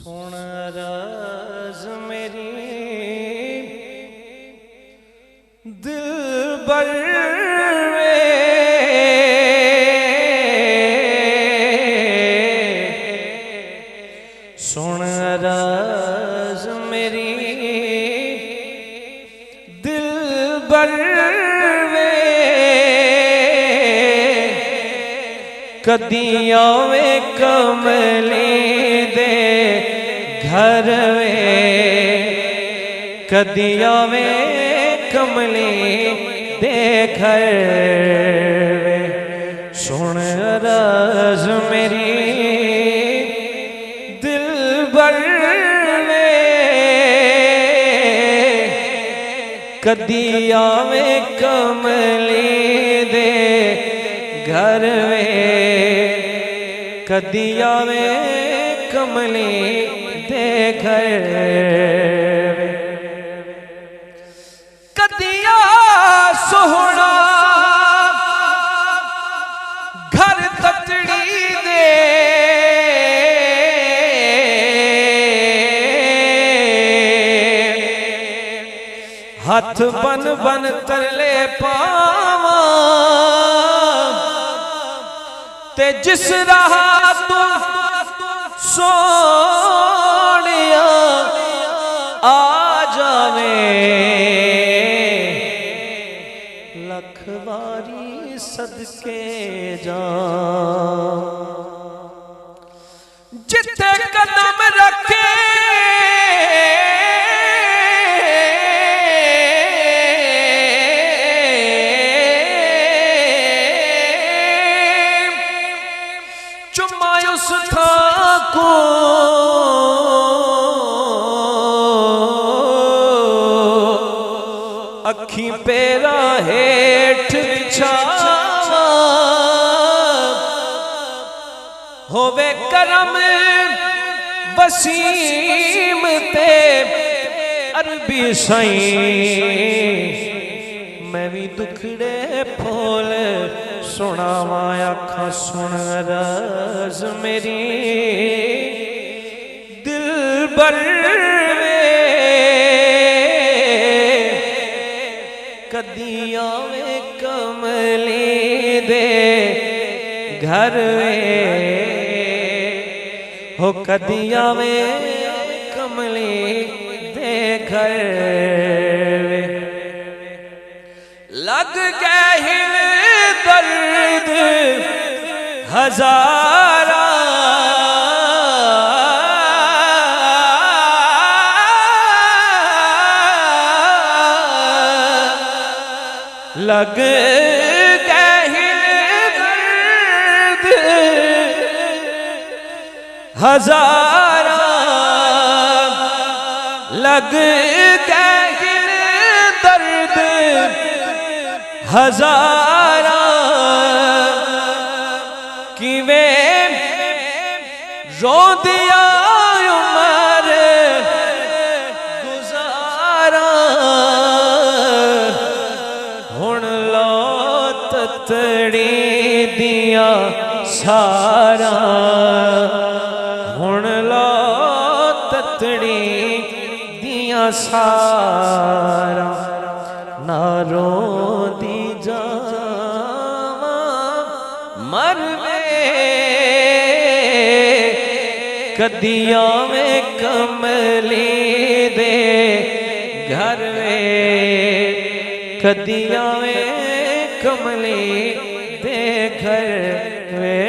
सुन राज मेरी दिलबर सुन राज मेरी दिलबर कदी आवे कमली दे घर वे कदी आवे कमली दे घर वे सुन राज मेरी दिलबर वे कदी आवे कमली दे घर वे कदी आवे कमली दे घर कदिया सोहना घर ततड़ी दे हाथ बन बन तरले पावा ते जिस राह तू सोनिया आ जावे लख बारी सदके जा जिते कदम रखे उस था को अखी पेरा हेठ बिछावा होवे करम वसीम ते अरबी साईं मैं भी दुखड़े फूल सुनावा आखा सुन राज मेरी दिलबर कदी आवे कमली दे घर वे हो कदी आवे कमली दे घर वे लग गए दर्द हजारा लग गए दर्द हजारा लग गए दर्द हजारा किवे रो दिया उमर गुजारा हुण लो ततड़ी दिया सारा हुण लो ततड़ी दिया सारा ना रो दी जावा मर कदिया में कमली दे घर वे कदिया में कमली दे घर वे।